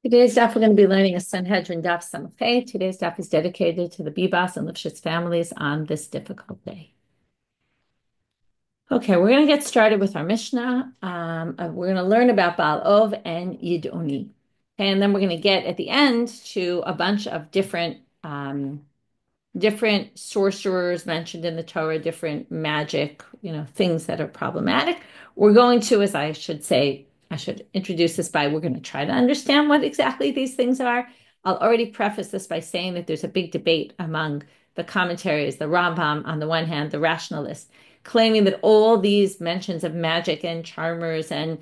Today's daf, we're going to be learning a Sanhedrin daf Samachay. Today's daf is dedicated to the Bibas and Lifshitz families on this difficult day. Okay, we're going to get started with our Mishnah. We're going to learn about Baal Ov and Yidoni. Okay, and then we're going to get at the end to a bunch of different sorcerers mentioned in the Torah, different magic, things that are problematic. We're going to, as I should say, I should introduce this by, we're going to try to understand what exactly these things are. I'll already preface this by saying that there's a big debate among the commentaries, the Rambam on the one hand, the rationalists, claiming that all these mentions of magic and charmers and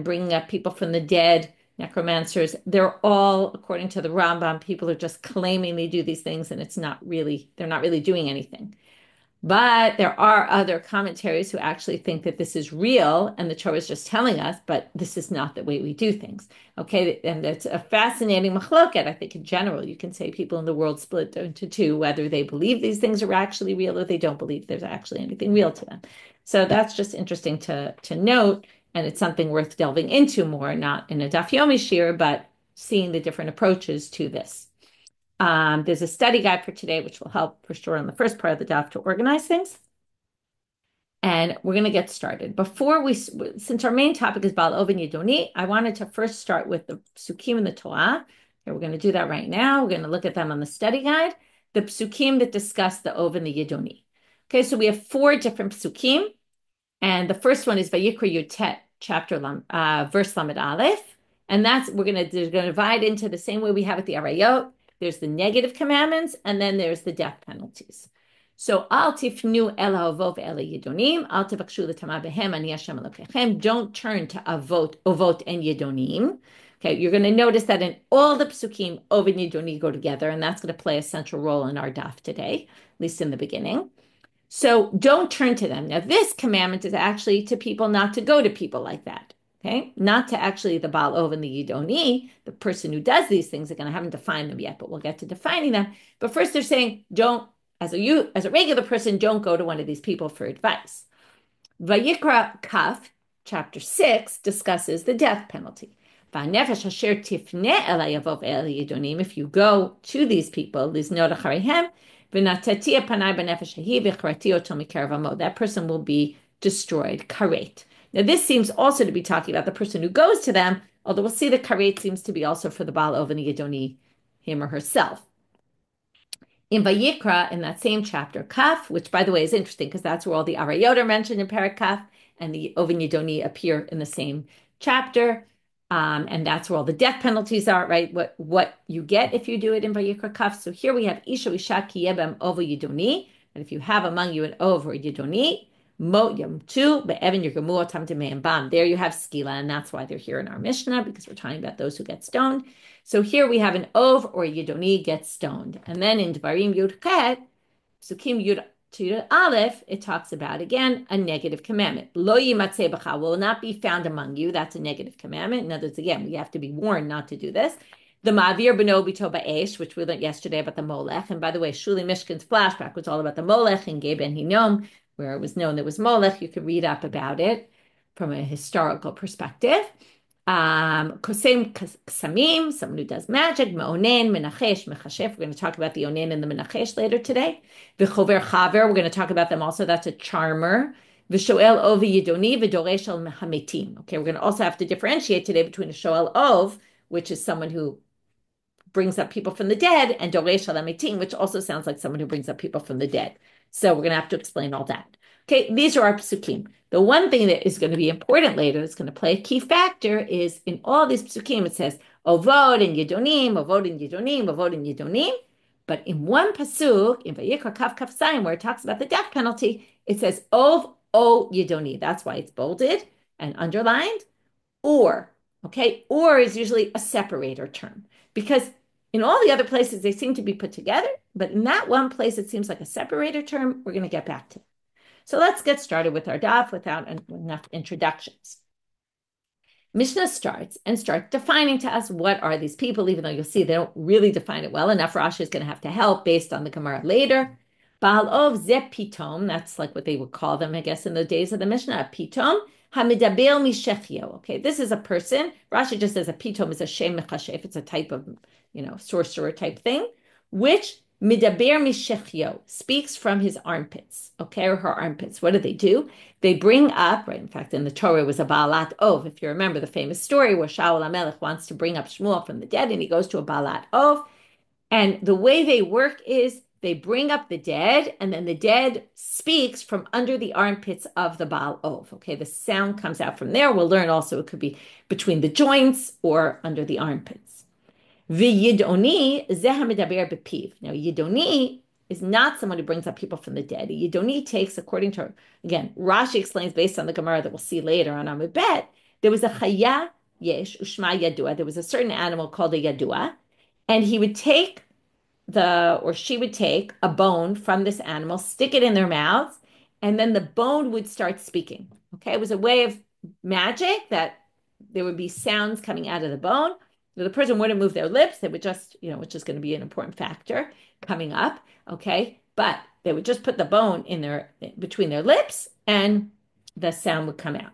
bringing up people from the dead, necromancers, they're all, according to the Rambam, people are just claiming they do these things and they're not really doing anything. But there are other commentaries who actually think that this is real and the Torah is just telling us, but this is not the way we do things. Okay, and it's a fascinating machloket. I think in general, you can say people in the world split into two, whether they believe these things are actually real or they don't believe there's actually anything real to them. So that's just interesting to note, and it's something worth delving into more, not in a Daf Yomi shiur, but seeing the different approaches to this. There's a study guide for today, which will help for sure on the first part of the daf to organize things. And we're going to get started. Since our main topic is Baal Ov and Yidoni, I wanted to first start with the psukim in the Torah. Okay, we're going to do that right now. We're going to look at them on the study guide, the psukim that discuss the Ov and the Yidoni. Okay, so we have 4 different psukim. And the first one is Vayikra Yutet, verse Lamed Aleph. And we're going to divide into the same way we have with the Arayot. There's the negative commandments, and then there's the death penalties. So, al tifnu el ha'avot el yidonim, al tavakshu l'tama behem, ani Hashem Elokechem. Don't turn to ovot and yidonim. Okay, you're going to notice that in all the psukim, ov and yidoni go together, and that's going to play a central role in our daf today, at least in the beginning. So don't turn to them. Now, this commandment is actually to people not to go to people like that. Okay, not to actually the Baal Ov and the Yidoni, the person who does these things. They're going to haven't defined them yet, but we'll get to defining them. But first, they're saying don't, as a regular person, don't go to one of these people for advice. Vayikra Kaf, chapter 6, discusses the death penalty. If you go to these people, that person will be destroyed. Karet. Now, this seems also to be talking about the person who goes to them, although we'll see the karet seems to be also for the Baal Ov and the Yidoni, him or herself. In Vayikra, in that same chapter, Kaf, which by the way is interesting because that's where all the Arayot are mentioned in Perek Kaf, and the Ov and Yidoni appear in the same chapter. And that's where all the death penalties are, right? What you get if you do it in Vayikra Kaf. So here we have Isha Isha Kiyebem Ovo Yidoni, and if you have among you an Ov or Yidoni, Mo Yamtu Be'evin Yergamu Otam Demeim Bam. There you have Skila, and that's why they're here in our Mishnah, because we're talking about those who get stoned. So here we have an Ov or Yidoni gets stoned. And then in Dvarim Yud Chet, Psukim Yud Aleph, it talks about, again, a negative commandment. Lo yimatzeh b'cha, will not be found among you. That's a negative commandment. In other words, again, we have to be warned not to do this. The ma'avir b'no b'to ba'esh, which we learned yesterday about the molech. And by the way, Shuli Mishkin's flashback was all about the molech in Gei Ben Hinnom, where it was known there was molech. You could read up about it from a historical perspective. Kosem ksamim, someone who does magic, me'onen, menachesh, mechashef. We're going to talk about the onen and the menachesh later today. V'chover chaver, we're going to talk about them also. That's a charmer. V'shoel ov yidoni v'doresh al hametim. Okay, we're going to also have to differentiate today between a shoel ov, which is someone who brings up people from the dead, and doresh al hametim, which also sounds like someone who brings up people from the dead. So we're going to have to explain all that. Okay, these are our psukim. The one thing that is going to be important later, that's going to play a key factor, is in all these psukim, it says, Ovod and Yidonim, Ovod and Yidonim, Ovod and Yidonim. But in one pasuk, in Vayikra Kaf Kaf Sayim, where it talks about the death penalty, it says, Ov O Yidoni. That's why it's bolded and underlined. Or, okay, or is usually a separator term. Because in all the other places, they seem to be put together. But in that one place, it seems like a separator term. We're going to get back to it. So let's get started with our daf without enough introductions. Mishnah starts defining to us what are these people, even though you'll see they don't really define it well enough. Rashi is going to have to help based on the Gemara later. Baal Ov ze pitom, that's like what they would call them, I guess, in the days of the Mishnah, pitom, Hamidaber mishechio. Okay, this is a person. Rashi just says a pitom is a shem mechashef. It's a type of, sorcerer type thing, which midaber mishechio speaks from his armpits. Okay, or her armpits. What do? They bring up, right? In fact, in the Torah it was a Baalat Ov. If you remember the famous story where Shaul HaMelech wants to bring up Shmuel from the dead, and he goes to a Baalat Ov. And the way they work is they bring up the dead, and then the dead speaks from under the armpits of the Baal Ov. Okay, the sound comes out from there. We'll learn also it could be between the joints or under the armpits. Yidoni zeh medaber bepiv. Now, Yidoni is not someone who brings up people from the dead. Yidoni takes, according to, again, Rashi explains based on the Gemara that we'll see later on Amud Bet, there was a chaya yesh ushma yadua. There was a certain animal called a yadua, and he would take or she would take a bone from this animal, stick it in their mouths, and then the bone would start speaking. Okay, it was a way of magic that there would be sounds coming out of the bone. The person wouldn't move their lips. They would just, which is going to be an important factor coming up. Okay, but they would just put the bone between their lips, and the sound would come out.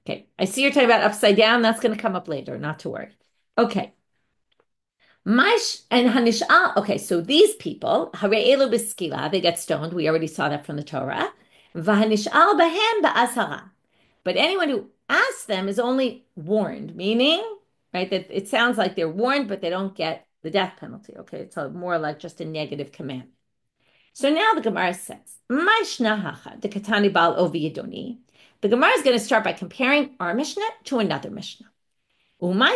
Okay, I see you're talking about upside down. That's going to come up later. Not to worry. Okay. Okay, so these people, they get stoned. We already saw that from the Torah. But anyone who asks them is only warned, meaning, right, that it sounds like they're warned, but they don't get the death penalty. Okay, it's more like just a negative commandment. So now the Gemara says, the Gemara is going to start by comparing our Mishnah to another Mishnah. Now, in our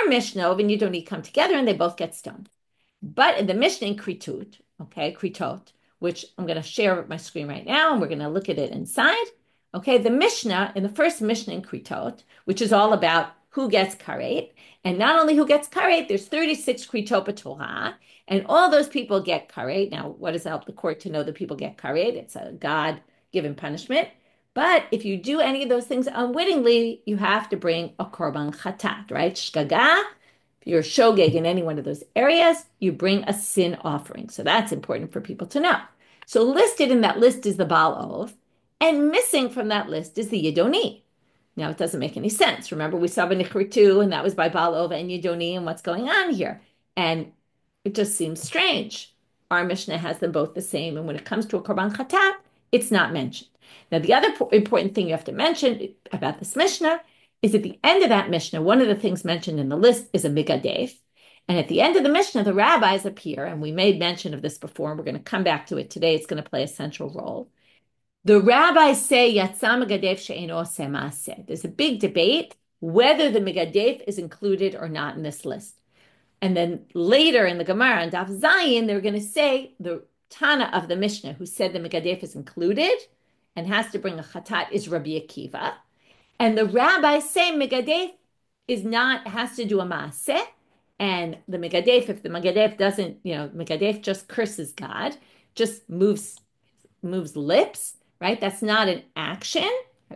Mishnah, Ov and Yidoni come together and they both get stoned. But in the Mishnah in Keritot, which I'm going to share my screen right now, and we're going to look at it inside. Okay, the Mishnah, in the first Mishnah in Keritot, which is all about who gets karet, and not only who gets karet, there's 36 Keritot b'Torah, and all those people get karet. Now, what does it help the court to know that people get karet? It's a God-given punishment. But if you do any of those things unwittingly, you have to bring a korban chatat, right? Shgaga, if you're shogeg in any one of those areas, you bring a sin offering. So that's important for people to know. So listed in that list is the Baal Ov, and missing from that list is the Yidoni. Now, it doesn't make any sense. Remember, we saw B'nichritu, and that was by Baal Ov and Yidoni, and what's going on here? And it just seems strange. Our Mishnah has them both the same, and when it comes to a korban chatat, it's not mentioned. Now, the other important thing you have to mention about this Mishnah is at the end of that Mishnah, one of the things mentioned in the list is a migadef. And at the end of the Mishnah, the rabbis appear, and we made mention of this before, and we're going to come back to it today. It's going to play a central role. The rabbis say, Yatsa migadef she'eno oseh maaseh. There's a big debate whether the migadef is included or not in this list. And then later in the Gemara on Daf Zayin, they're going to say the Tana of the Mishnah who said the migadef is included and has to bring a chatat is Rabbi Akiva. And the rabbis say Megadef has to do a maaseh. And the Megadef, if the Megadef doesn't, Megadef just curses God, just moves lips, right? That's not an action.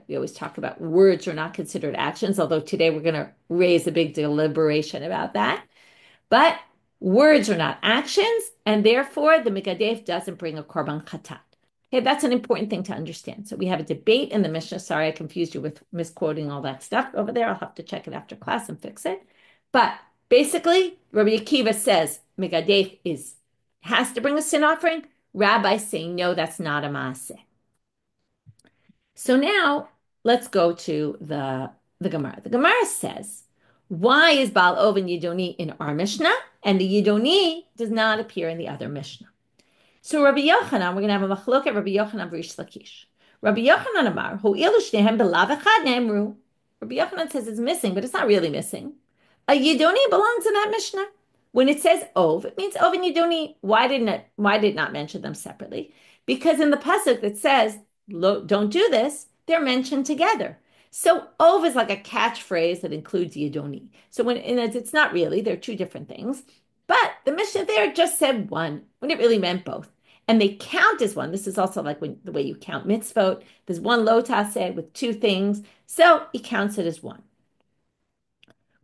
We always talk about words are not considered actions, although today we're going to raise a big deliberation about that. But words are not actions, and therefore the Megadef doesn't bring a korban chatat. Okay, that's an important thing to understand. So we have a debate in the Mishnah. Sorry, I confused you with misquoting all that stuff over there. I'll have to check it after class and fix it. But basically, Rabbi Akiva says Megadef has to bring a sin offering. Rabbis saying, no, that's not a maaseh. So now let's go to the Gemara. The Gemara says, why is Baal Ov and Yidoni in our Mishnah, and the Yidoni does not appear in the other Mishnah? So Rabbi Yochanan, we're going to have a machlok at Rabbi Yochanan Reish Lakish. Rabbi Yochanan Amar, Ho'ilu shnehem belav echad ne'emru. Rabbi Yochanan says it's missing, but it's not really missing. A Yidoni belongs in that Mishnah. When it says Ov, it means Ov and Yidoni. Why did it not mention them separately? Because in the pasuk that says, don't do this, they're mentioned together. So Ov is like a catchphrase that includes Yidoni. So it's not really, they're two different things. But the Mishnah there just said one, when it really meant both. And they count as one. This is also like the way you count mitzvot. There's one lo taseh with two things. So he counts it as one.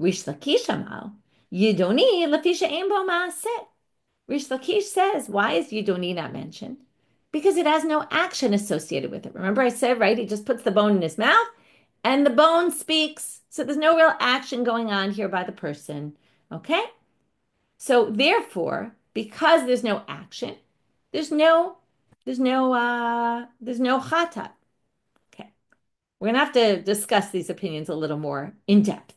Reish Lakish amal, Yidoni lafisha ein bo maaseh. Reish Lakish says, why is Yidoni not mentioned? Because it has no action associated with it. Remember I said, right? He just puts the bone in his mouth and the bone speaks. So there's no real action going on here by the person. Okay? So therefore, because there's no action, there's no chatat. Okay. We're gonna have to discuss these opinions a little more in depth.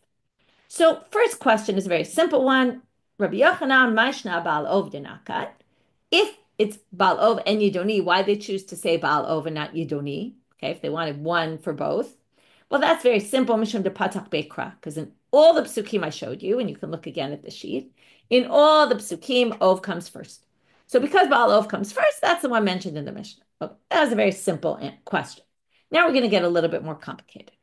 So first question is a very simple one. Rabbi Yochanan, Mishna, Baal Ov Denakat. If it's Baal Ov and Yidoni, why they choose to say Baal Ov and not Yidoni? Okay, if they wanted one for both. Well, that's very simple, Mishum de Patach Bekra, because in all the psukim I showed you, and you can look again at the sheet, in all the psukim, Ov comes first. So because Baal Ov comes first, that's the one mentioned in the Mishnah. Okay, that was a very simple question. Now we're going to get a little bit more complicated.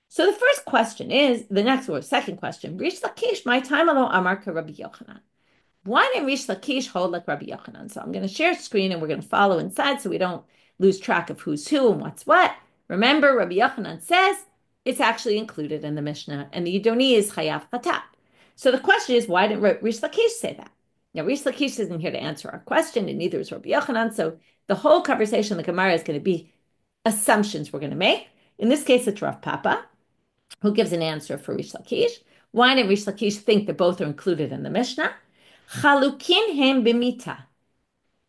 So the first question is, the next word, second question, Reish Lakish, my time alone, Amar Rabbi Yochanan. Why didn't Reish Lakish hold like Rabbi Yochanan? So I'm going to share screen and we're going to follow inside so we don't lose track of who's who and what's what. Remember, Rabbi Yochanan says it's actually included in the Mishnah, and the Yidoni is Chayav Chatat. So the question is, why didn't Reish Lakish say that? Now, Reish Lakish isn't here to answer our question, and neither is Rabbi Yochanan. So the whole conversation in the Gemara is going to be assumptions we're going to make. In this case, it's Rav Papa, who gives an answer for Reish Lakish. Why didn't Reish Lakish think that both are included in the Mishnah? Chalukin hem b'mita.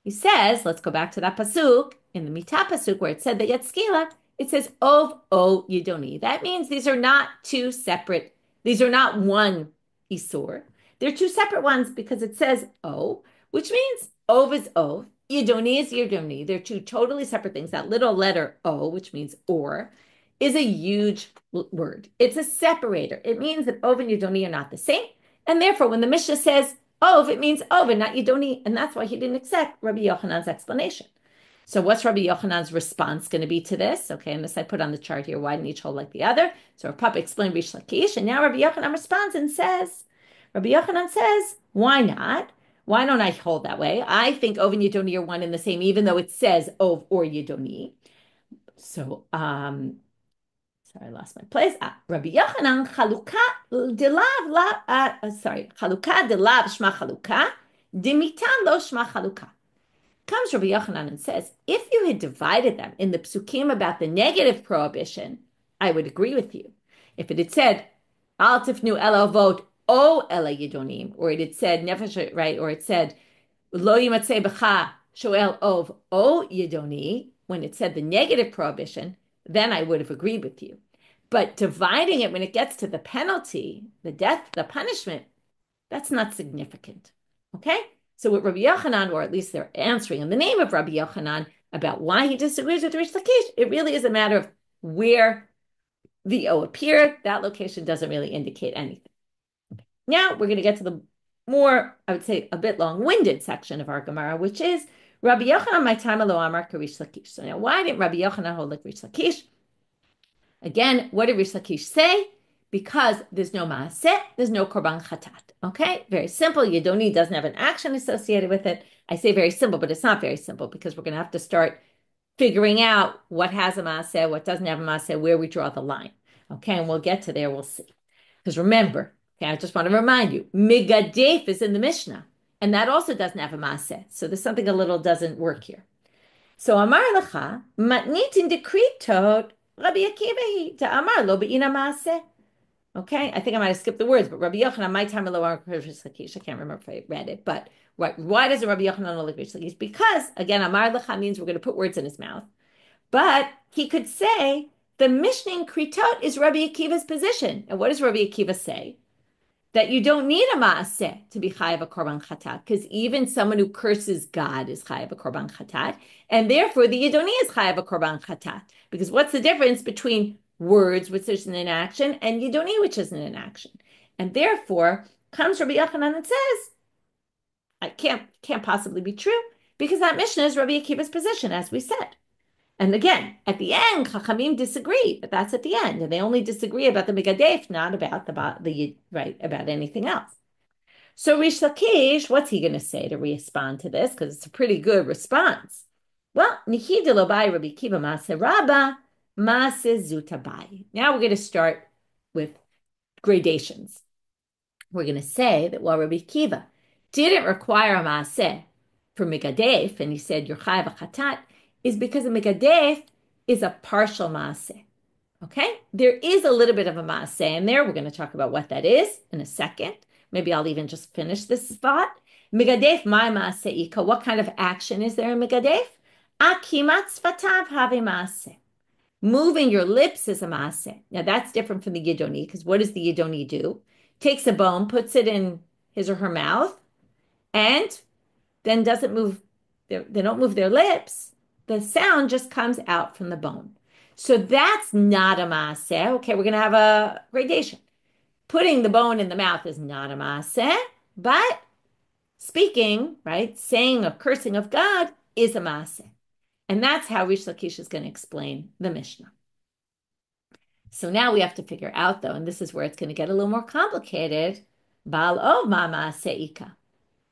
He says, let's go back to that pasuk, in the Mita pasuk where it said that Yetzkila, it says Ov O Yidoni. That means these are not two separate, these are not one Isur. They're two separate ones because it says O, which means Ov is Ov, Yidoni is Yidoni. They're two totally separate things. That little letter O, which means or, is a huge word. It's a separator. It means that Ov and Yidoni are not the same. And therefore, when the Mishnah says Ov, it means Ov and not Yidoni. And that's why he didn't accept Rabbi Yochanan's explanation. So what's Rabbi Yochanan's response going to be to this? Okay, and this I put on the chart here. Why didn't each hold like the other? So our Papa explained Reish Lakish, and now Rabbi Yochanan responds and says, Rabbi Yochanan says, why not? Why don't I hold that way? I think Ov and Yidoni are one and the same, even though it says Ov or Yidoni. So, sorry, I lost my place. Rabbi Yochanan, chaluka delav shma chaluka, dimitan lo shma chaluka. Comes Rabbi Yochanan and says, if you had divided them in the psukim about the negative prohibition, I would agree with you. If it had said, al tifnu ela avot o ela yidonim, or it had said, nefesh, right, or it said, lo yimatzeh b'cha shoel ov o yidoni, when it said the negative prohibition, then I would have agreed with you. But dividing it when it gets to the penalty, the death, the punishment, that's not significant. Okay? So with Rabbi Yochanan, or at least they're answering in the name of Rabbi Yochanan about why he disagrees with Reish Lakish, it really is a matter of where the O appeared. That location doesn't really indicate anything. Now we're going to get to the more, I would say, a bit long-winded section of our Gemara, which is Rabbi Yochanan, my time alo amar Reish Lakish. So now, why didn't Rabbi Yochanan hold like Reish Lakish? Again, what did Reish Lakish say? Because there's no maaseh, there's no korban chatat. Okay, very simple. Yidoni doesn't have an action associated with it. I say very simple, but it's not very simple because we're going to have to start figuring out what has a maaseh, what doesn't have a maaseh, where we draw the line. Okay, and we'll get to there, we'll see. Because remember, okay, I just want to remind you, migadef is in the Mishnah, and that also doesn't have a maaseh. So there's something a little doesn't work here. So Amar Lecha, matnitin de Keritot, Rabbi Akiva, to Amar lo be'ina maaseh. Okay, I think I might have skipped the words, but Rabbi Yochanan, my time alone, Lakish. I can't remember if I read it, but why doesn't Rabbi Yochanan know Lakish? Because again, Amar Lecha means we're going to put words in his mouth, but he could say the Mishna in Keritot is Rabbi Akiva's position, and what does Rabbi Akiva say? That you don't need a maaseh to be chayav a korban chatat, because even someone who curses God is chayav a korban chatat, and therefore the Yidoni is chayav a korban chatat. Because what's the difference between words, which isn't in action, and Yidoni, which isn't in action? And therefore comes Rabbi Yochanan and says, "I can't possibly be true, because that Mishnah is Rabbi Akiva's position, as we said." And again, at the end, Chachamim disagree, but that's at the end, and they only disagree about the Megadef, not about about anything else. So Reish Lakish, what's he going to say to respond to this? Because it's a pretty good response. Well, Nichi de Lobai Rabbi Akiva Maaseh Rabba Maaseh Zutabai. Now we're going to start with gradations. We're going to say that while Rabbi Akiva didn't require a Maaseh for Megadef, and he said you're chayav a chatat, is because a megadef is a partial maaseh. Okay? There is a little bit of a maaseh in there. We're going to talk about what that is in a second. Maybe I'll even just finish this thought. Megadef, my maaseh ika. What kind of action is there in megadef? Akimat sfatav have maaseh. Moving your lips is a maaseh. Now that's different from the Yidoni, because what does the Yidoni do? Takes a bone, puts it in his or her mouth, and then doesn't move. They don't move their lips. The sound just comes out from the bone. So that's not a maaseh. Okay, we're going to have a gradation. Putting the bone in the mouth is not a maaseh, but speaking, right, saying of cursing of God is a maaseh. And that's how Reish Lakish is going to explain the Mishnah. So now we have to figure out, though, and this is where it's going to get a little more complicated, Baal ov ma maaseh ika.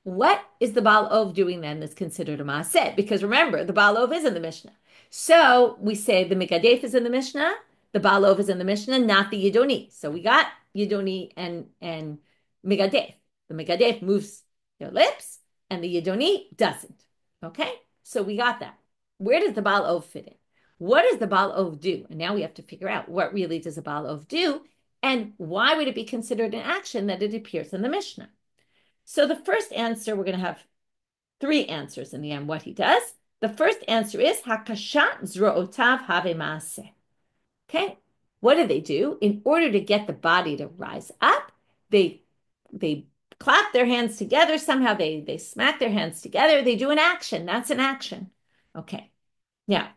What is the Baal ov doing then that's considered a maaseh? Because remember, the Baal ov is in the Mishnah. So we say the Megadef is in the Mishnah, the Baal ov is in the Mishnah, not the Yidoni. So we got Yidoni and Megadef. The Megadef moves their lips, and the Yidoni doesn't. Okay? So we got that. Where does the Baal ov fit in? What does the Baal ov do? And now we have to figure out what really does the Baal ov do, and why would it be considered an action that it appears in the Mishnah? So the first answer, we're going to have three answers in the end, what he does. The first answer is Hakashat Zrootav Have Maaseh. Okay, what do? In order to get the body to rise up, they clap their hands together. Somehow they smack their hands together. They do an action. That's an action. Okay, now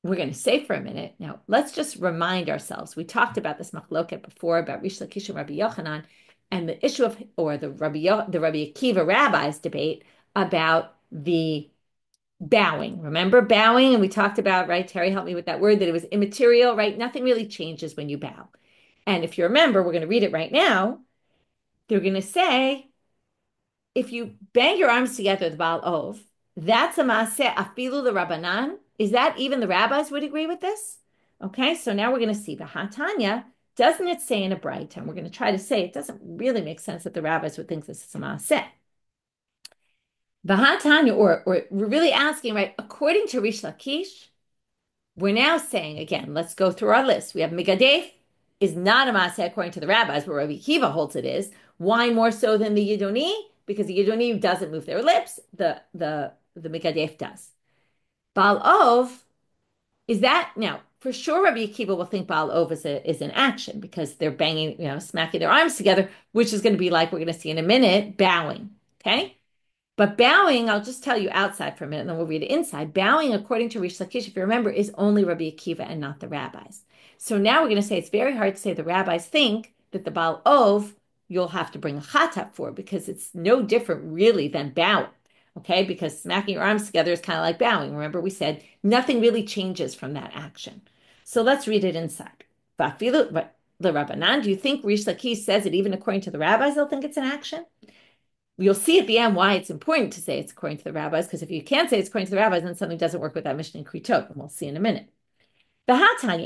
we're going to say for a minute. Now let's just remind ourselves. We talked about this machloket before about Reish Lakish and Rabbi Yochanan, and the issue of, or the Rabbi Akiva rabbis debate about the bowing. Remember bowing? And we talked about, right? Terry helped me with that word, that it was immaterial, right? Nothing really changes when you bow. And if you remember, we're going to read it right now. They're going to say, if you bang your arms together, the Baal ov, that's a maaseh afilu the Rabbanan. Is that even the rabbis would agree with this? Okay, so now we're going to see the Hatanya. Doesn't it say in a bright? And we're going to try to say it doesn't really make sense that the rabbis would think this is a maaseh. V'hatanya, or we're really asking, right? According to Reish Lakish, we're now saying again. Let's go through our list. We have Megadef is not a maaseh according to the rabbis, but Rabbi Akiva holds it is. Why more so than the Yidoni? Because the Yidoni doesn't move their lips. The Megadef does. Baal ov, is that now? For sure, Rabbi Akiva will think Baal ov is an action because they're banging, smacking their arms together, which is going to be like we're going to see in a minute, bowing. Okay, but bowing, I'll just tell you outside for a minute, and then we'll read it inside. Bowing, according to Reish Lakish, if you remember, is only Rabbi Akiva and not the rabbis. So now we're going to say it's very hard to say the rabbis think that the Baal ov you'll have to bring a chatat for because it's no different really than bowing. Okay, because smacking your arms together is kind of like bowing. Remember, we said nothing really changes from that action. So let's read it inside. The Rabbanan, do you think Reish Lakish says it even according to the rabbis, they'll think it's an action? You'll see at the end why it's important to say it's according to the rabbis, because if you can't say it's according to the rabbis, then something doesn't work with that Mishna in Keritot, and we'll see in a minute. Now, when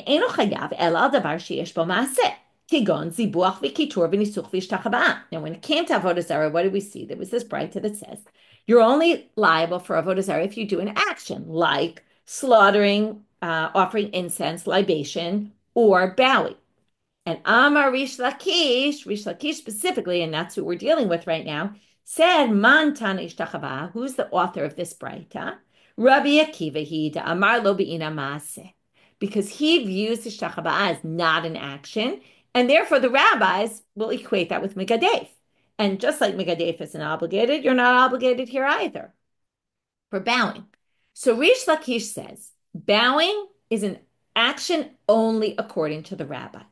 it came to Avodah Zarah, what did we see? There was this brayta that says you're only liable for Avodah Zarah if you do an action like slaughtering, offering incense, libation, or bowing. And Amar Reish Lakish specifically, and that's who we're dealing with right now, said Man Tana Ishtachava, who's the author of this brayta? Rabbi Akiva Hida Amar Lo Be'ina Maaseh, because he views Ishtachava as not an action, and therefore the rabbis will equate that with Megadef. And just like Megadef isn't obligated, you're not obligated here either for bowing. So Reish Lakish says bowing is an action only according to the rabbis.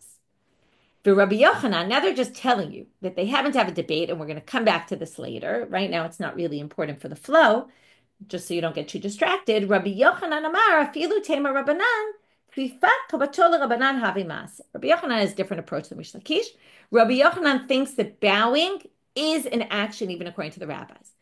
For Rabbi Yochanan, now they're just telling you that they happen to have a debate, and we're going to come back to this later. Right now, it's not really important for the flow, just so you don't get too distracted. Rabbi Yochanan Amar, Afilu Tema Rabbanan, Krifat Kabatola Rabbanan Havi Mas. Rabbi Yochanan has a different approach than Reish Lakish. Rabbi Yochanan thinks that bowing is an action, even according to the rabbis.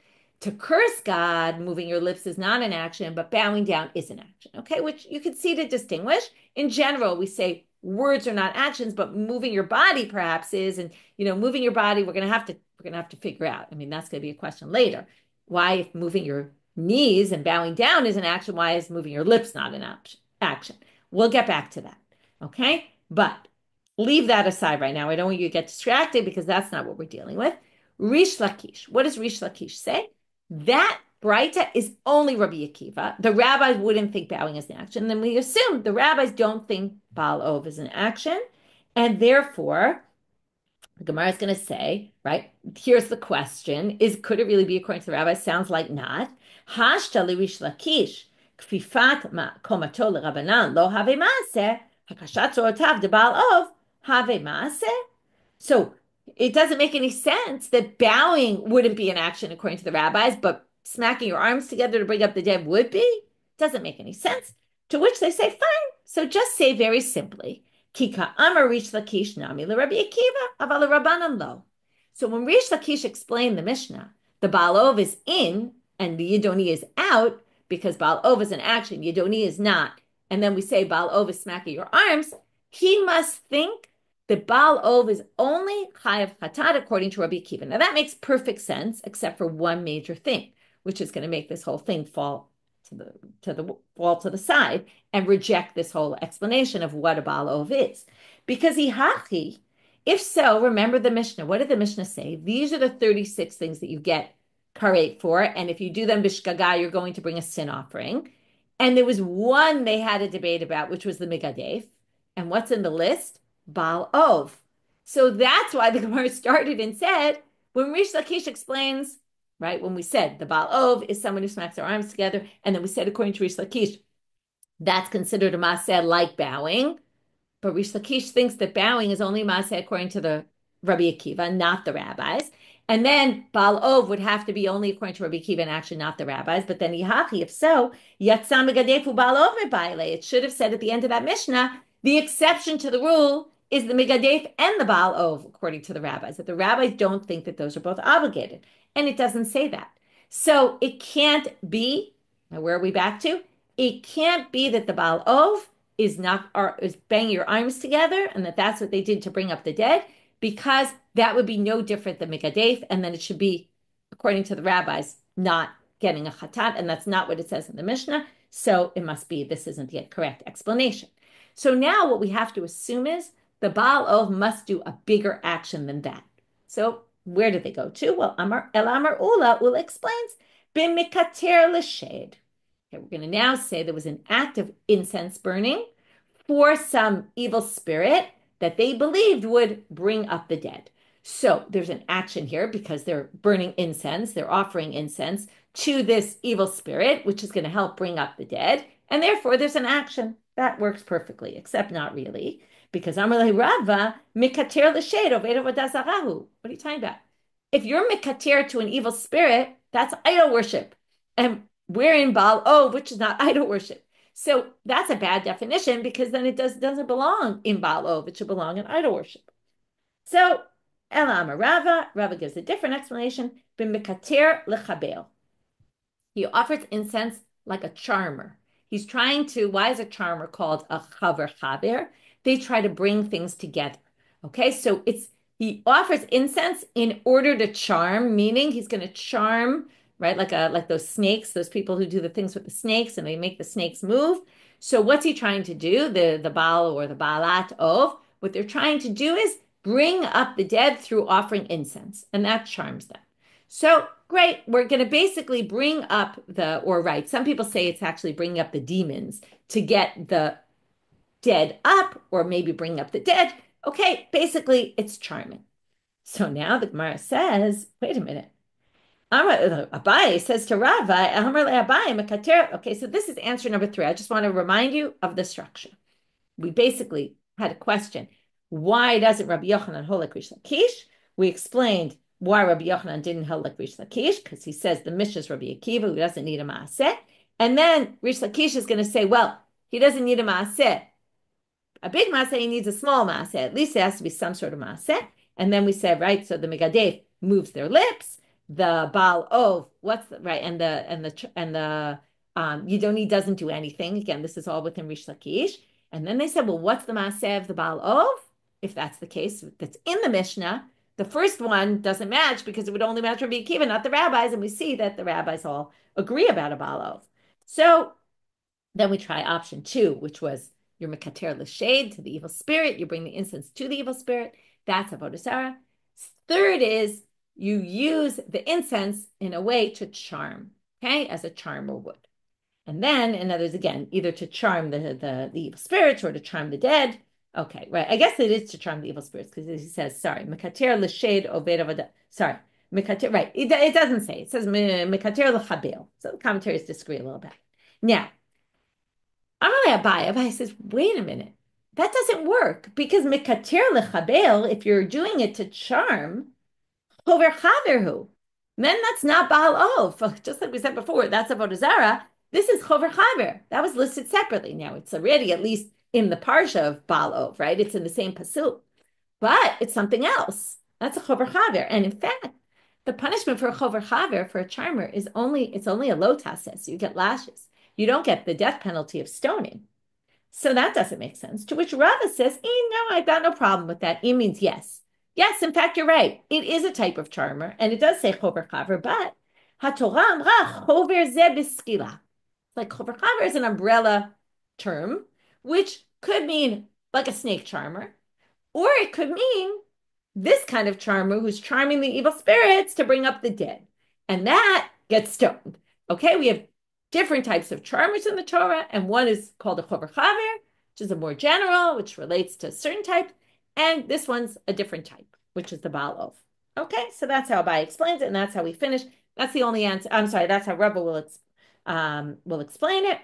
To curse God, moving your lips is not an action, but bowing down is an action. Okay, which you can see to distinguish. In general, we say words are not actions, but moving your body perhaps is. And moving your body, we're gonna have to figure out. I mean, that's gonna be a question later. Why, if moving your knees and bowing down is an action. Why is moving your lips not an action? We'll get back to that. Okay. But leave that aside right now. I don't want you to get distracted because that's not what we're dealing with. Reish Lakish. What does Reish Lakish say? That Braita is only Rabbi Akiva. The rabbis wouldn't think bowing is an action. Then we assume the rabbis don't think Baal Ov is an action. And therefore, the Gemara is going to say, right, here's the question, could it really be according to the rabbi? Sounds like not. Hashta Reish Lakish, kfifat komato l'Rabbanan lo have maaseh, hakashat zorotav de Baal Ov have maaseh. So it doesn't make any sense that bowing wouldn't be an action according to the rabbis, but smacking your arms together to bring up the dead would be? Doesn't make any sense. To which they say, fine. So just say very simply, Kika Amar Reish Lakish Nami Rabbi Akiva Aval Rabbanan Lo. So when Reish Lakish explained the Mishnah, the Baal Ov is in and the Yidoni is out because Baal Ov is an action, Yidoni is not. And then we say Baal Ov is smacking your arms. He must think that Baal Ov is only Chayav Chatat according to Rabbi Akiva. Now that makes perfect sense, except for one major thing, which is going to make this whole thing fall to the side and reject this whole explanation of what a Baal Ov is. Because if so, remember the Mishnah. What did the Mishnah say? These are the 36 things that you get karet for, and if you do them bishkaga, you're going to bring a sin offering. And there was one they had a debate about, which was the migadef. And what's in the list? Baal Ov. So that's why the Gemara started and said, when Reish Lakish explains, right, when we said the Baal Ov is someone who smacks their arms together, and then we said, according to Reish Lakish, that's considered a maaseh like bowing. But Reish Lakish thinks that bowing is only maaseh according to the Rabbi Akiva, not the rabbis. And then Baal Ov would have to be only according to Rabbi Akiva and actually not the rabbis. But then if so, Yatzam Megadefu Baal Ov Mebaile. It should have said at the end of that Mishnah, the exception to the rule is the Megadef and the Baal Ov, according to the rabbis. That the rabbis don't think that those are both obligated. And it doesn't say that. So it can't be, now where are we back to? It can't be that the Baal Ov is banging your arms together and that's what they did to bring up the dead, because that would be no different than Megadef, and then it should be, according to the rabbis, not getting a chatat, and that's not what it says in the Mishnah. So it must be this isn't the correct explanation. So now what we have to assume is the Baal Ov must do a bigger action than that. So where did they go to? Well, Amar Ula explains, B'mikater l'shed. Okay, we're going to now say there was an act of incense burning for some evil spirit that they believed would bring up the dead. So there's an action here because they're burning incense, they're offering incense to this evil spirit, which is going to help bring up the dead. And therefore there's an action. That works perfectly, except not really. Because Amalei Rava, mikater l'shed oved avodah zarahu. What are you talking about? If you're mikater to an evil spirit, that's idol worship. And we're in Baal Ov, which is not idol worship. So that's a bad definition because then it doesn't belong in Baal Ov. It should belong in idol worship. So Elam Rava gives a different explanation. B'mikater lechabel. He offers incense like a charmer. He's trying to, why is a charmer called a chaver? They try to bring things together. Okay, so he offers incense in order to charm, meaning he's going to charm, right? Like those snakes, those people who do the things with the snakes and they make the snakes move. So what's he trying to do? The Baal or the Baalat Ov, what they're trying to do is bring up the dead through offering incense, and that charms them. So great, we're going to basically bring up some people say it's actually bringing up the demons to get the dead up, or maybe bring up the dead. Okay, basically it's charming. So now the Gemara says, wait a minute. Abai says to Rava, okay, so this is answer number 3. I just want to remind you of the structure. We basically had a question. Why doesn't Rabbi Yochanan hold like Reish Lakish? We explained why Rabbi Yochanan didn't hold like Reish Lakish, because he says the Mishna is Rabbi Akiva, who doesn't need a maaseh. And then Reish Lakish is going to say, well, he doesn't need a maaseh. A big maaseh, he needs a small maaseh. At least it has to be some sort of maaseh. And then we said, right, so the Megadef moves their lips. The Baal Ov, and the Yidoni doesn't do anything. Again, this is all within Reish Lakish. And then they said, well, what's the maaseh of the Baal Ov? If that's the case, that's in the Mishnah. the first one doesn't match because it would only match Rabbi Akiva, not the rabbis. And we see that the rabbis all agree about a Baal. So then we try option 2, which was you're mekater l'shade to the evil spirit. You bring the incense to the evil spirit. That's avodah zarah. Third is you use the incense in a way to charm, okay, as a charmer would. And then, in others, again, either to charm the evil spirits or to charm the dead. Okay, right. I guess it is to charm the evil spirits because he says, sorry, mekater l'shade oved avodah. Sorry, mekater. Right. It doesn't say. It says mekater l'chabel. So the commentaries disagree a little bit. Now, Amalei Abai says, wait a minute. That doesn't work because mekater l'chabel, if you're doing it to charm, chover chaverhu, then that's not Baal Ov. Just like we said before, that's avodah zarah. This is chover chaver. That was listed separately. Now it's already at least in the parsha of Baal Ov, right? It's in the same pasuk, but it's something else. That's a chover chaver, and in fact, the punishment for a chover chaver for a charmer is only a lo tases. You get lashes. You don't get the death penalty of stoning. So that doesn't make sense. To which Rava says, no, I've got no problem with that. It means yes. Yes, in fact, you're right. It is a type of charmer, and it does say chover chaver, but HaTorah amra chover ze b'skila. Like chover chaver is an umbrella term, which could mean like a snake charmer, or it could mean this kind of charmer who's charming the evil spirits to bring up the dead. And that gets stoned. Okay, we have different types of charmers in the Torah, and one is called a chover chaver, which is a more general, which relates to a certain type, and this one's a different type, which is the Baal Ov. Okay, so that's how Abai explains it, and that's how we finish. That's the only answer. I'm sorry, that's how Rebbe will explain it,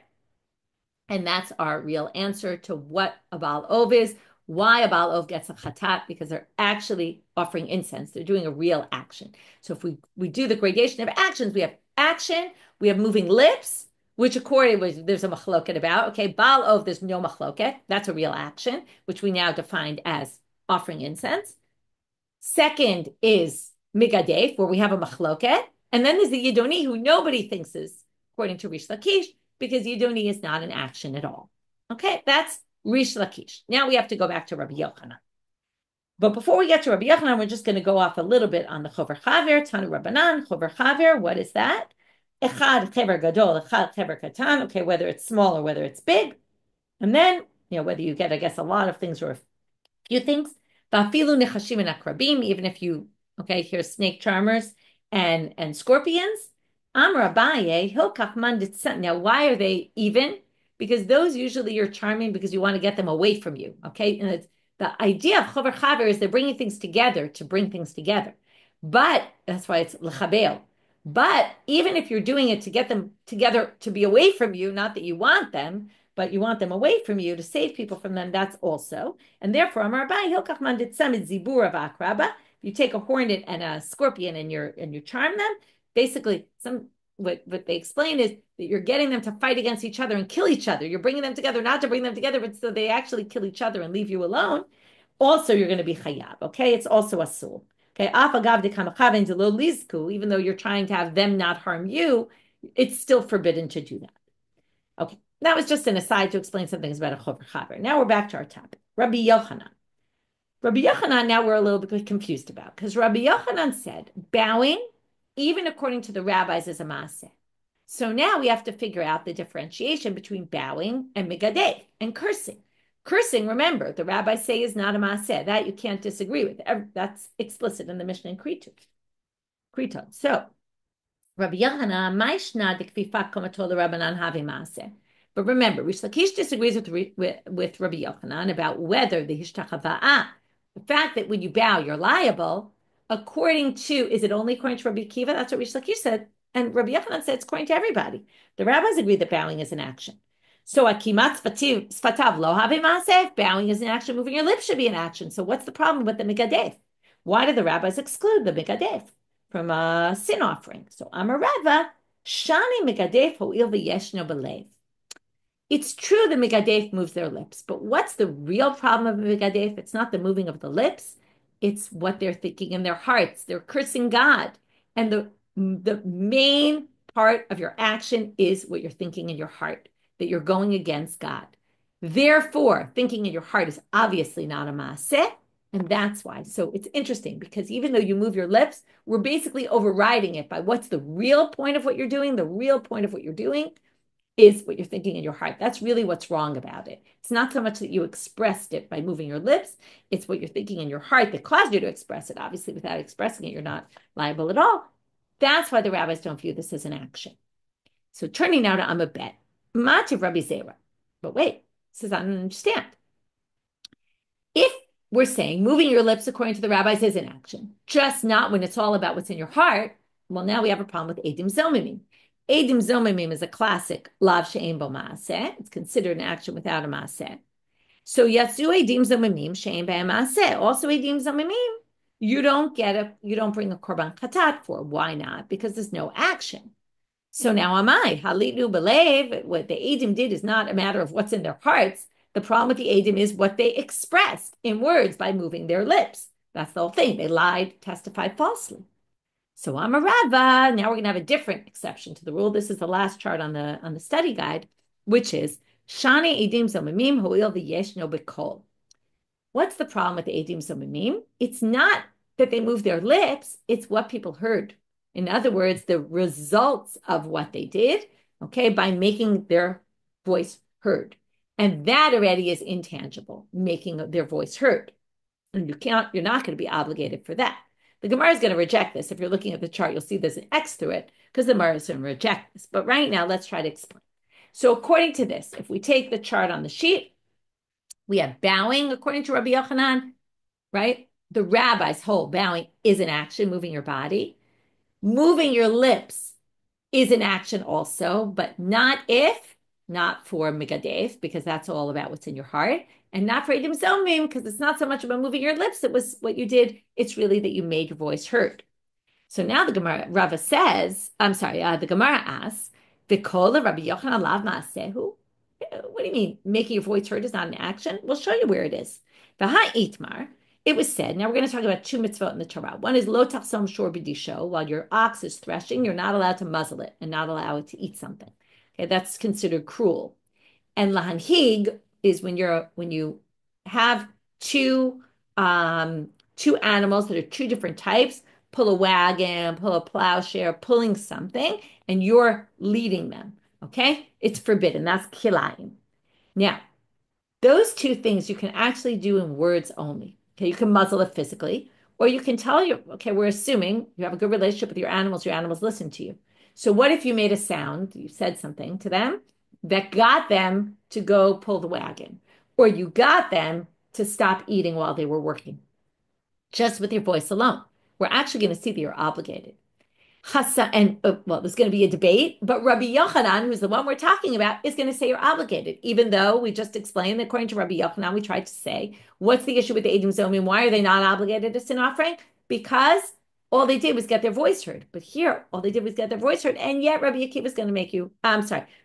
and that's our real answer to what a Baal Ov is. Why a Baal Ov gets a chatat, because they're actually offering incense. They're doing a real action. So if we do the gradation of actions, we have action, we have moving lips, which according there's a machloket about. Okay, Baal Ov, there's no machloket. That's a real action, which we now defined as offering incense. Second is migadef, where we have a machloket. And then there's the Yidoni, who nobody thinks is, according to Reish Lakish, because Yidoni is not an action at all. Okay, that's Reish Lakish. Now we have to go back to Rabbi Yochanan. But before we get to Rabbi Yochanan, we're just going to go off a little bit on the chover chaver, Tanu Rabbanan, chover chaver. What is that? Echad chever gadol, echad chever katan. Okay, whether it's small or whether it's big. And then, whether you get, I guess, a lot of things or a few things. Vafilu nechashim and akrabim, even if you, here's snake charmers and scorpions. Amar Abaye, hilkach mandit. Now, why are they even? Because those usually you're charming because you want to get them away from you, okay? And the idea of chover chaver is they're bringing things together to bring things together. But that's why it's l'chabel. But even if you're doing it to get them together to be away from you, not that you want them, but you want them away from you to save people from them, that's also. And therefore, Amar Abaye, hilkach mandit samid zibur of akraba. If you take a hornet and a scorpion and you charm them, basically what they explain is that you're getting them to fight against each other and kill each other. You're bringing them together, not to bring them together, but so they actually kill each other and leave you alone. Also, you're going to be chayav, okay? It's also a soul. Okay, even though you're trying to have them not harm you, it's still forbidden to do that. Okay, that was just an aside to explain some things about a chover chaver. Now we're back to our topic. Rabbi Yochanan. Rabbi Yochanan, now we're a little bit confused about, because Rabbi Yochanan said bowing, even according to the rabbis, is a maaseh. So now we have to figure out the differentiation between bowing and migadeh and cursing. Cursing, remember, the rabbis say is not a maaseh. That you can't disagree with. That's explicit in the Mishna and Keritot. So, Rabbi Yochanan, Mishna dekfifa komatol Rabbanan havi maaseh. But remember, Reish Lakish disagrees with Rabbi Yochanan about whether the hishtachava'ah, the fact that when you bow, you're liable, is it only according to Rabbi Akiva? That's what Reish Lakish said. And Rabbi Yochanan said it's according to everybody. The rabbis agree that bowing is an action. So akimat sfatav lo havi maaseh, bowing is an action, moving your lips should be an action. So what's the problem with the migadef? Why did the rabbis exclude the migadef from a sin offering? So Amar Rava, shani migadef ho'il v'yeshno b'lev. It's true the migadef moves their lips, but what's the real problem of migadef? It's not the moving of the lips, it's what they're thinking in their hearts. They're cursing God. And the main part of your action is what you're thinking in your heart, that you're going against God. Therefore, thinking in your heart is obviously not a maaseh, And that's why. So it's interesting because even though you move your lips, we're basically overriding it by what's the real point of what you're doing. The real point of what you're doing is what you're thinking in your heart. That's really what's wrong about it. It's not so much that you expressed it by moving your lips. It's what you're thinking in your heart that caused you to express it. Obviously, without expressing it, you're not liable at all. That's why the rabbis don't view this as an action. So turning now to Amabet, Mativ Rabbi Zera. But wait, says I don't understand. If we're saying moving your lips according to the rabbis is an action, just not when it's all about what's in your heart, well, now we have a problem with Eidim Zomimim. Eidim Zomimim is a classic lav she'ein bo maaseh. It's considered an action without a maaseh. So Yatzu Eidim Zomimim she'ein bo maaseh. Also Eidim Zomimim, you don't bring a korban chatat for. Why not? Because there's no action. So now am I. Halitu belev. What the Eidim did is not a matter of what's in their hearts. The problem with the Eidim is what they expressed in words by moving their lips. That's the whole thing. They lied, testified falsely. So I'm a Rava. Now we're going to have a different exception to the rule. This is the last chart on the study guide, which is Shani Eidim Zomimim Ho'il V'yesh No B'Kol. What's the problem with the Eidim Zomimim? It's not that they move their lips. It's what people heard. In other words, the results of what they did, okay, by making their voice heard. And that already is intangible, making their voice heard. And you're not going to be obligated for that. The Gemara is going to reject this. If you're looking at the chart, you'll see there's an X through it because the Gemara is going to reject this. But right now, let's try to explain. So according to this, if we take the chart on the sheet, we have bowing according to Rabbi Yochanan, right? The rabbis hold bowing is an action, moving your body. Moving your lips is an action also, but not for Megadef, because that's all about what's in your heart, and not for Eidim Zomim, because it's not so much about moving your lips. It was what you did. It's really that you made your voice heard. So now the Gemara, the Gemara asks, V'kol Rabbi Yochanan lav ma'asehu? What do you mean? Making your voice heard is not an action? We'll show you where it is. V'ha itmar. It was said, now we're going to talk about two mitzvot in the Torah. One is lo tachsom shor b'disho. While your ox is threshing, you're not allowed to muzzle it and not allow it to eat something. Okay, that's considered cruel. And lahanhig is when you have two animals that are two different types, pull a wagon, pull a plowshare, pulling something, and you're leading them. Okay, it's forbidden. That's kilayim. Now, those two things you can actually do in words only. Okay, you can muzzle it physically, or you can tell we're assuming you have a good relationship with your animals listen to you. So what if you made a sound, you said something to them that got them to go pull the wagon, or you got them to stop eating while they were working, just with your voice alone? We're actually going to see that you're obligated. There's going to be a debate, but Rabbi Yochanan, who's the one we're talking about, is going to say you're obligated, even though we just explained that according to Rabbi Yochanan, we tried to say, what's the issue with the Eidim Zomim? Why are they not obligated to sin offering? Because all they did was get their voice heard. But here, all they did was get their voice heard, and yet Rabbi Akiva is going to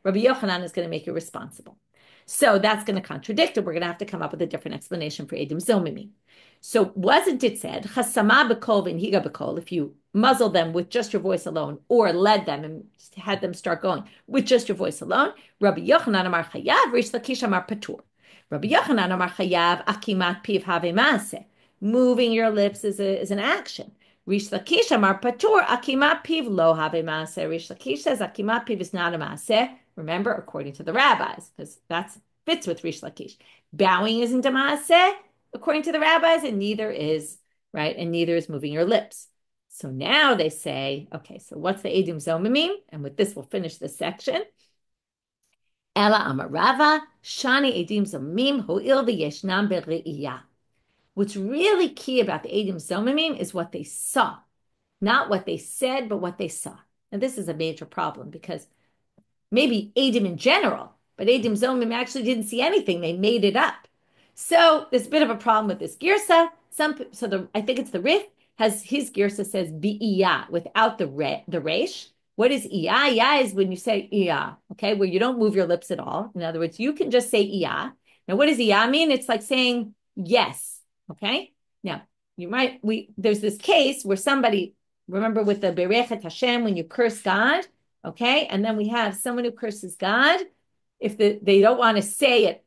Rabbi Yochanan is going to make you responsible. So that's going to contradict it. We're going to have to come up with a different explanation for Eidim Zomim. So wasn't it said, Chasama b'kol v'nhiga b'kol, if you muzzle them with just your voice alone, or led them and had them start going with just your voice alone? Rabbi Yochanan amar chayav, Reish Lakish amar patur. Rabbi Yochanan amar chayav, akimat piv have maaseh. Moving your lips is an action. Reish Lakish amar patur, akimat piv lo have maaseh. Reish Lakish says akimat piv is not a maaseh. Remember, according to the rabbis, because that fits with Reish Lakish. Bowing isn't a maaseh, according to the rabbis, and neither is moving your lips. So now they say, okay, so what's the Eidim Zomimim? And with this, we'll finish this section. Ela amarava, shani Eidim Zomimim, ho'il v'yeshnam be're'iyah. What's really key about the Eidim Zomimim is what they saw. Not what they said, but what they saw. And this is a major problem because maybe Eidim in general, but Eidim Zomimim actually didn't see anything. They made it up. So there's a bit of a problem with this girsa. I think it's the Rif, has his girsa says bi'iyah without the Reish. What is iyah? Iyah is when you say iyah, okay, where you don't move your lips at all. In other words, you can just say iyah. Now, what does iyah mean? It's like saying yes, okay? Now, there's this case where somebody, remember with the Berechet Hashem, when you curse God, okay? And then we have someone who curses God. If they don't want to say it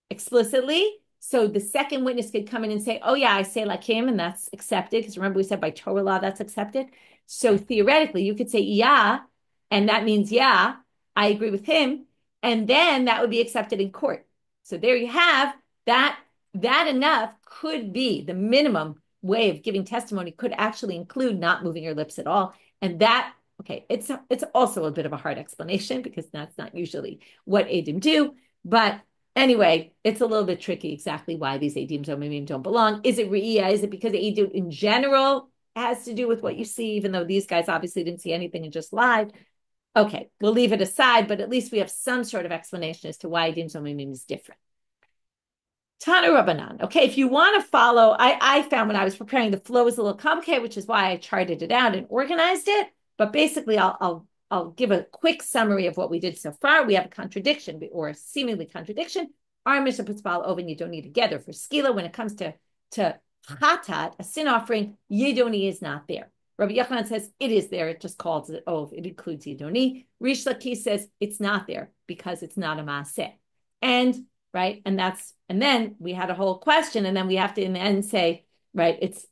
explicitly, So the second witness could come in and say, oh yeah, I say like him, and that's accepted. Because remember we said by Torah law, that's accepted. So theoretically, you could say, yeah, and that means, yeah, I agree with him. And then that would be accepted in court. So there you have that. That enough could be the minimum way of giving testimony could actually include not moving your lips at all. And that, okay, it's also a bit of a hard explanation because that's not usually what Adim do. But anyway, it's a little bit tricky exactly why these Adim Zomimim don't belong. Is it Re'iyah? Is it because Adim in general has to do with what you see, even though these guys obviously didn't see anything and just lied? Okay, we'll leave it aside, but at least we have some sort of explanation as to why Adim Zomimim is different. Tanu Rabbanan. Okay, if you want to follow, I found when I was preparing, the flow was a little complicated, which is why I charted it out and organized it. But basically, I'll give a quick summary of what we did so far. We have a contradiction, or a seemingly contradiction. Our Mishnah puts Baal Ov and Yidoni together for skila. When it comes to chatat, a sin offering, Yidoni is not there. Rabbi Yochanan says it is there. It just calls it Ov. It includes Yidoni. Reish Lakish says it's not there because it's not a maaseh. Right, and then we had a whole question, and then we have to in the end say, right, it's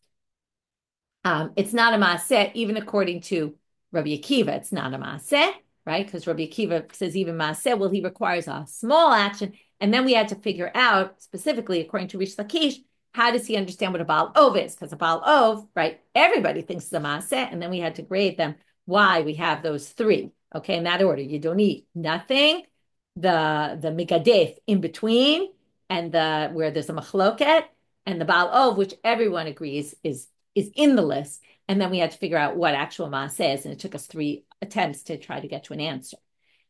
not a maaseh, even according to Rabbi Akiva, it's not a maaseh, right? Because Rabbi Akiva says even maaseh, well, he requires a small action, and then we had to figure out specifically, according to Reish Lakish, how does he understand what a Baal Ov is? Because a Baal Ov, right, everybody thinks it's a maaseh, and then we had to grade them why we have those three, okay, in that order. You don't eat nothing. The Migadef in between, and where there's a machloket, and the Baal Ov, which everyone agrees is in the list. And then we had to figure out what actual maaseh is, and it took us 3 attempts to try to get to an answer.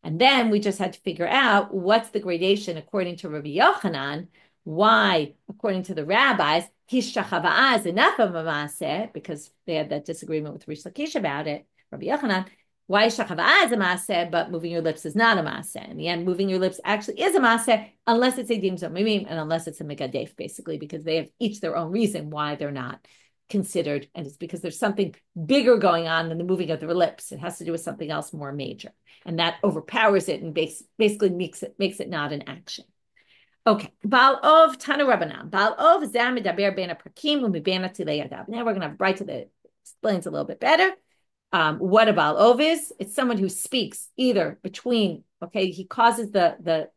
And then we just had to figure out what's the gradation according to Rabbi Yochanan, why, according to the rabbis, Hishachava'ah is enough of a maaseh, because they had that disagreement with Reish Lakish about it, Rabbi Yochanan. Why Shachava'ah is a maaseh, but moving your lips is not a maaseh. In the end, moving your lips actually is a maaseh, unless it's a dim zomimim and unless it's a megadef, basically, because they have each their own reason why they're not considered. And it's because there's something bigger going on than the moving of the lips. It has to do with something else more major. And that overpowers it and basically makes it not an action. Okay. Baal Ov, Tanu Rabbanan. Baal Ov, Zah Medaber Ben HaPrakim, Umibena Tilei Yadav. Now we're going to have right to the explains a little bit better. What a Baal Ov is? It's someone who speaks either between, okay, he causes the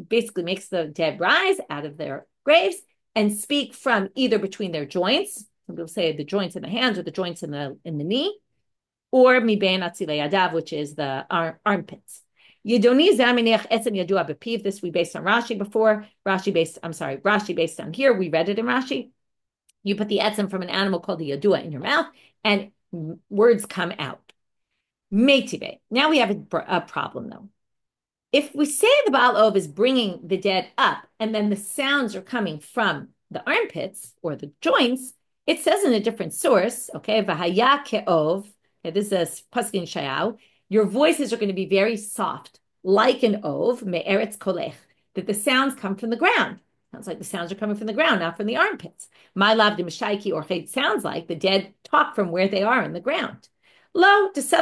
basically makes the dead rise out of their graves and speak from either between their joints. Some people say the joints in the hands or the joints in the knee, or miben atzilei yadav, which is the armpits. Yidoni zaminiach etzem yadua b'piv. This we based on Rashi before. Rashi based on here. We read it in Rashi. You put the etzem from an animal called the yadua in your mouth, and words come out. Meitive. Now we have a problem though. If we say the Baal Ov is bringing the dead up, and then the sounds are coming from the armpits or the joints, it says in a different source, okay, v'haya ke'ov, okay, this is pasuk in Shayahu, your voices are going to be very soft, like an ov, me'eretz kolech, that the sounds come from the ground. Sounds like the sounds are coming from the ground, not from the armpits. My lav de mishaiki or it sounds like the dead talk from where they are in the ground. Lo, they say,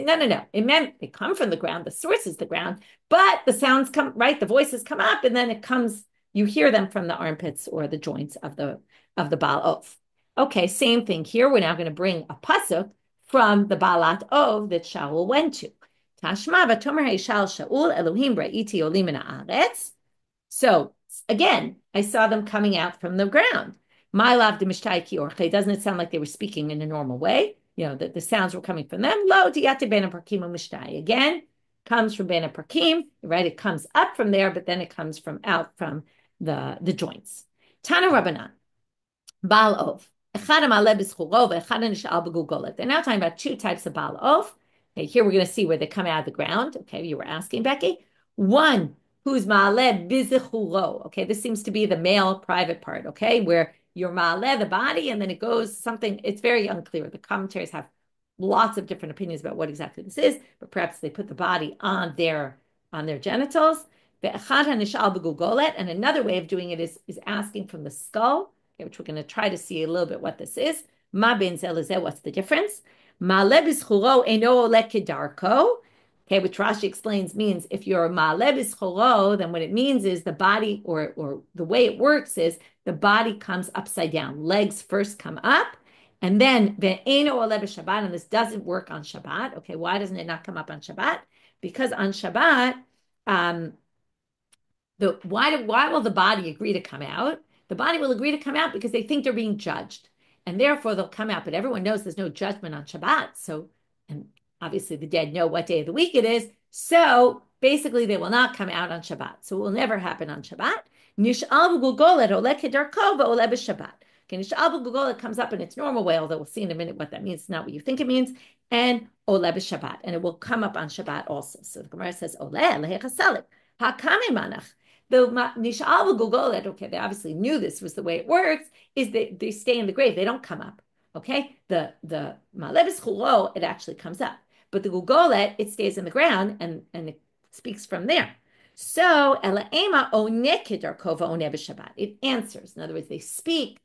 no. It meant they come from the ground, the source is the ground, but the sounds come, right? The voices come up, and then it comes, you hear them from the armpits or the joints of the Baal Ov. Okay, same thing here. We're now going to bring a pasuk from the Baalat Ov that Shaul went to. Tashma v'tomer heishal Shaul Elohim bra'iti olim min haaretz. So again, I saw them coming out from the ground. My lav de mishtaiki orche. Doesn't it sound like they were speaking in a normal way? You know, that the sounds were coming from them. Lo diate ben prakim mishtai. Again, comes from ben prakim, right? It comes up from there, but then it comes from out from the joints. Tana Rabbanan, Baal Ov. They're now talking about 2 types of Baal Ov. Okay, here we're going to see where they come out of the ground. Okay, you were asking, Becky. One who's ma'aleh bizichuro. Okay, this seems to be the male private part. Okay, where you're ma'aleh the body, and then it goes something. It's very unclear. The commentaries have lots of different opinions about what exactly this is, but perhaps they put the body on their genitals. And another way of doing it is asking from the skull, okay, which we're going to try to see a little bit what this is. Ma ben zelazeh, what's the difference? Ma'aleh bizichuro eno oleh kedarko. Okay, which Rashi explains means if you're ma'aleh b'scholo, then what it means is the body, or the way it works is the body comes upside down. Legs first come up, and then ve'eno oleh b'Shabbat, and this doesn't work on Shabbat. Okay, why doesn't it not come up on Shabbat? Because on Shabbat, why will the body agree to come out? The body will agree to come out because they think they're being judged, and therefore they'll come out. But everyone knows there's no judgment on Shabbat, so and obviously the dead know what day of the week it is. So basically, they will not come out on Shabbat. So it will never happen on Shabbat. Nish'al v'gugolet oleh kedarko v'oleh b'Shabbat. Okay, nish'al v'gugolet comes up in its normal way, although we'll see in a minute what that means. It's not what you think it means. And oleh b'Shabbat, and it will come up on Shabbat also. So the Gemara says oleh lehechasalik hakame manach. The nish'al v'gugolet, okay, they obviously knew this was the way it works, is that they stay in the grave. They don't come up. Okay, the ma'aleh b'schulo, it actually comes up. But the gugolet, it stays in the ground and it speaks from there. So, ela'ema onekid or kova oneh b'Shabbat. It answers. In other words, they speak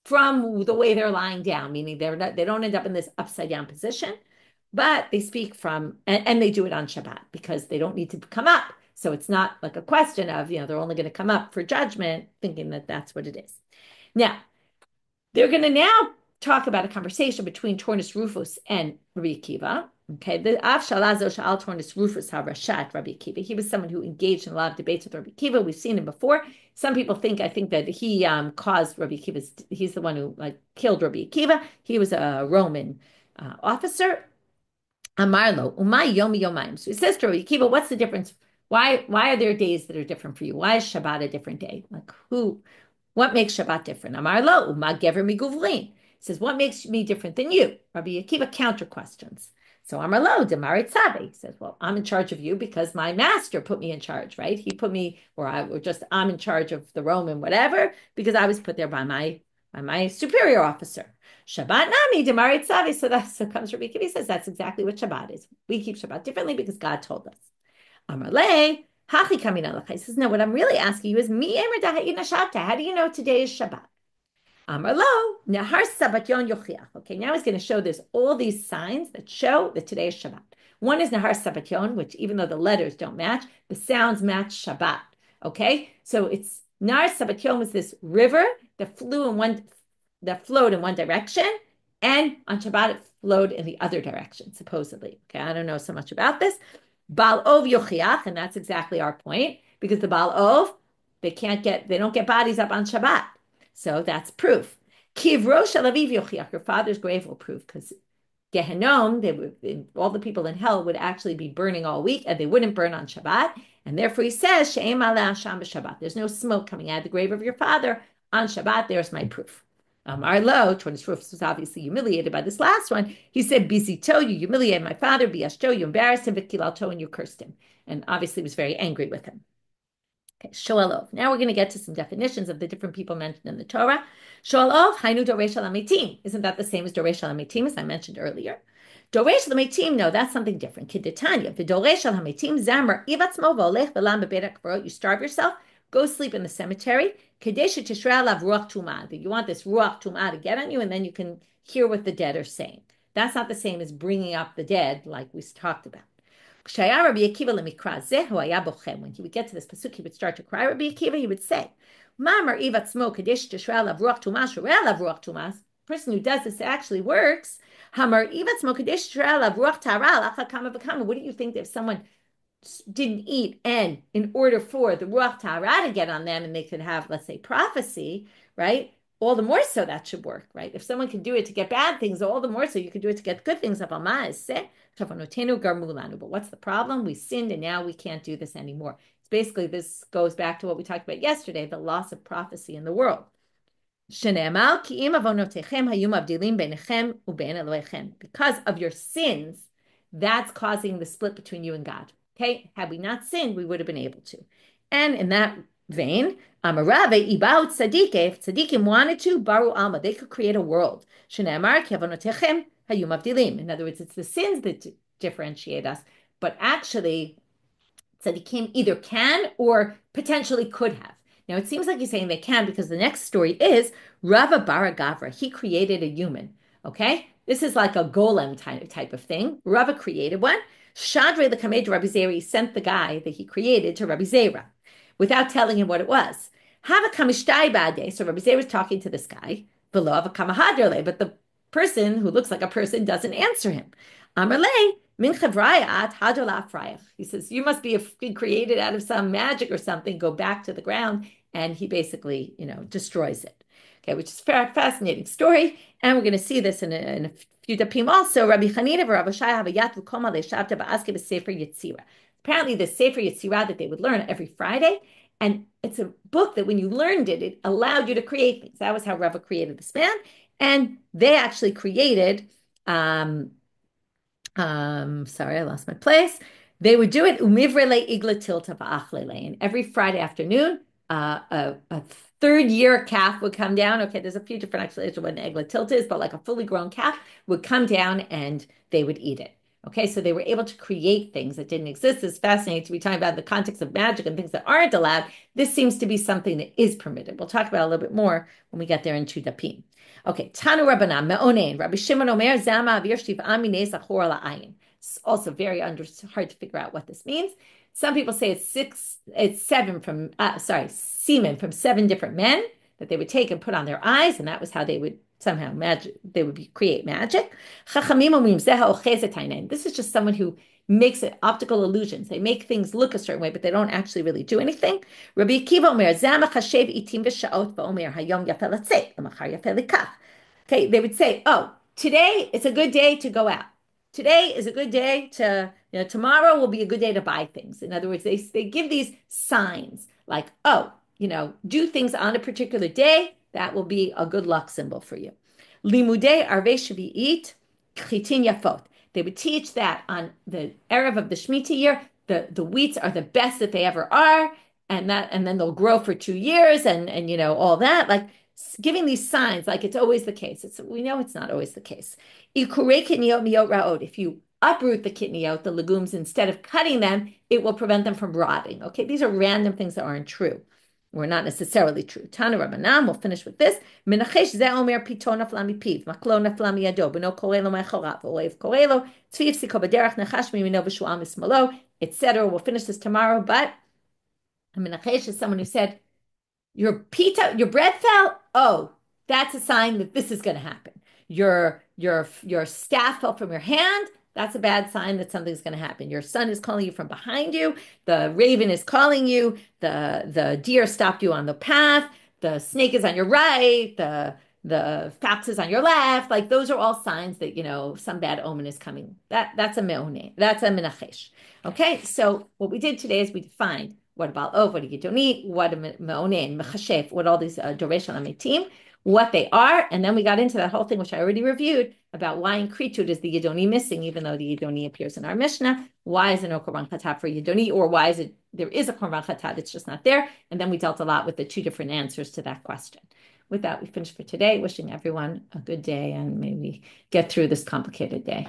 from the way they're lying down, meaning they don't end up in this upside down position, but they speak from, and they do it on Shabbat because they don't need to come up. So it's not like a question of, they're only going to come up for judgment, thinking that that's what it is. Now, they're going to now talk about a conversation between Tornus Rufus and Rabbi Akiva. Okay, the Av Shalazo Sha'al Tornus Rufus HaRashat Rabbi Akiva. He was someone who engaged in a lot of debates with Rabbi Akiva. We've seen him before. Some people I think that he caused Rabbi Akiva's, he's the one who killed Rabbi Akiva. He was a Roman officer. Amarlo, Umay Yomi Yomayim. So he says to Rabbi Akiva, what's the difference? Why are there days that are different for you? Why is Shabbat a different day? What makes Shabbat different? Amarlo, Uma Gever Miguvlin. He says, what makes me different than you? Rabbi Akiva counter questions. So Amarlo, Demarit Sabe. He says, well, I'm in charge of you because my master put me in charge, right? He put me, I'm in charge of the Roman whatever, because I was put there by my superior officer. Shabbat Nami, Demarit Sabe. So comes Rabbi Akiva, he says, that's exactly what Shabbat is. We keep Shabbat differently because God told us. Amarle, Hachi Kamina. He says, no, what I'm really asking you is, Mi Emer Dahayin Shabbat. How do you know today is Shabbat? Amarlo, Nahar Sabbatyon Yochiach. Okay, now he's going to show there's all these signs that show that today is Shabbat. One is Nahar Sabbatyon, which even though the letters don't match, the sounds match Shabbat. Okay, so it's Nahar Sabbatyon was this river that flowed in one direction, and on Shabbat it flowed in the other direction, supposedly. Okay, I don't know so much about this. Baal Ov Yochiach, and that's exactly our point, because the Baal Ov, they don't get bodies up on Shabbat. So that's proof. Kivro Shalaviv Yochiach, your father's grave will prove, because Gehenom, all the people in hell would actually be burning all week, and they wouldn't burn on Shabbat. And therefore he says, She'em ala Hasham b'Shabbat. There's no smoke coming out of the grave of your father on Shabbat. There's my proof. Arlo, Tornus Rufus was obviously humiliated by this last one. He said, Bizito, you humiliated my father. Biashto, you embarrassed him. Vikilalto, and you cursed him. And obviously was very angry with him. Okay, Shoalov. Now we're going to get to some definitions of the different people mentioned in the Torah. Shoalov, Hainu Doresh Alametim. Isn't that the same as Doresh Alametim, as I mentioned earlier? Doresh Alametim, no, that's something different. Kiddetanya, Vidoresh Alametim, Zamar, Ivatzmo, Volech, Velam, Bebedak, you starve yourself, go sleep in the cemetery. Kadesha Tishra Lav Ruach Tumah. You want this Ruach Tumah to get on you, and then you can hear what the dead are saying. That's not the same as bringing up the dead, like we talked about. When he would get to this pasuk, he would start to cry. Rabbi Akiva, he would say, person who does this actually works. What do you think if someone didn't eat, and in order for the Ruach Ta'ara to get on them and they could have, let's say, prophecy, right? All the more so that should work, right? If someone could do it to get bad things, all the more so you could do it to get good things. But what's the problem? We sinned and now we can't do this anymore. It's basically, this goes back to what we talked about yesterday, the loss of prophecy in the world. Because of your sins, that's causing the split between you and God. Okay, had we not sinned, we would have been able to. And in that vein, Amarave ibaut tzadike, if tzadikim wanted to, baru alma, they could create a world. Shneamar kevanotechem hayum avdilim. In other words, it's the sins that differentiate us, but actually, tzadikim either can or potentially could have. Now, it seems like he's saying they can because the next story is Rava Bara Gavra. He created a human. Okay, this is like a golem type of thing. Rava created one. Shadre the Kamed Rabbi Zera sent the guy that he created to Rabbi Zera without telling him what it was. Have a kamishtai bade. So Rabbi Zera was talking to this guy, below of a kamahadrele, but the person who looks like a person doesn't answer him. Amarle, min chavrayat hadola frayach. He says, you must be created out of some magic or something. Go back to the ground. And he basically, destroys it. Okay, which is a fascinating story. And we're going to see this in a few dapim also. Rabbi Chanina Rabbi Shai Havayat V'Koma Le'Shavta Ba'aske B'Sefer Yetzira. Apparently, the Sefer Yetzirah that they would learn every Friday, and it's a book that when you learned it, it allowed you to create things. That was how Rava created this man, and they actually created. Sorry, I lost my place. They would do it umivrele igla tilta ba'achlele, and every Friday afternoon, a third-year calf would come down. Okay, there's a few different explanations of what an egla tilta is, but like a fully grown calf would come down and they would eat it. Okay, so they were able to create things that didn't exist. It's fascinating to be talking about the context of magic and things that aren't allowed. This seems to be something that is permitted. We'll talk about it a little bit more when we get there in Dapim. Okay, Tanu Rabbanan, Me'onein, Rabbi Shimon Omer, Zama Avir Shtiv Amine Zachor La'ayin. It's also very hard to figure out what this means. Some people say it's semen from 7 different men that they would take and put on their eyes, and that was how they would somehow create magic. This is just someone who makes it optical illusions. They make things look a certain way, but they don't actually really do anything. Rabbi Akiva Omer, okay, they would say, oh, today it's a good day to go out. Today is a good day tomorrow will be a good day to buy things. In other words, they give these signs like, oh, do things on a particular day. That will be a good luck symbol for you. Limudei arvei shvi'it chitin yafot. They would teach that on the Erev of the Shemitah year, the wheats are the best that they ever are, and then they'll grow for 2 years, and all that, like giving these signs like it's always the case. We know it's not always the case. If you uproot the kitniot, the legumes, instead of cutting them, it will prevent them from rotting. Okay, these are random things that aren't true. Or not necessarily true. Tanu Rabbanan, we'll finish with this. Menachesh ze omer pito nafla mipiv, maklo nafla miyado, beno korelo me'chorav, oev korelo, tzviv siko b'derech nechash mimino v'shu'al mismalo, etc. We'll finish this tomorrow, but Menachesh is someone who said, your bread fell? Oh, that's a sign that this is going to happen. Your staff fell from your hand? That's a bad sign that something's going to happen. Your son is calling you from behind you. The raven is calling you. The deer stopped you on the path. The snake is on your right. The fox is on your left. Like those are all signs that some bad omen is coming. That's a me'one. That's a menachesh. Okay, so what we did today is we defined what about what a Yidoni, what a me'one, mechashef, what all these doresh on ametim, what they are, and then we got into that whole thing, which I already reviewed, about why in Keritot is the Yidoni missing, even though the Yidoni appears in our Mishnah. Why is there no korban chatat for Yidoni, or why is it there is a korban chatat, it's just not there? And then we dealt a lot with the 2 different answers to that question. With that, we finished for today. Wishing everyone a good day, and may we get through this complicated day.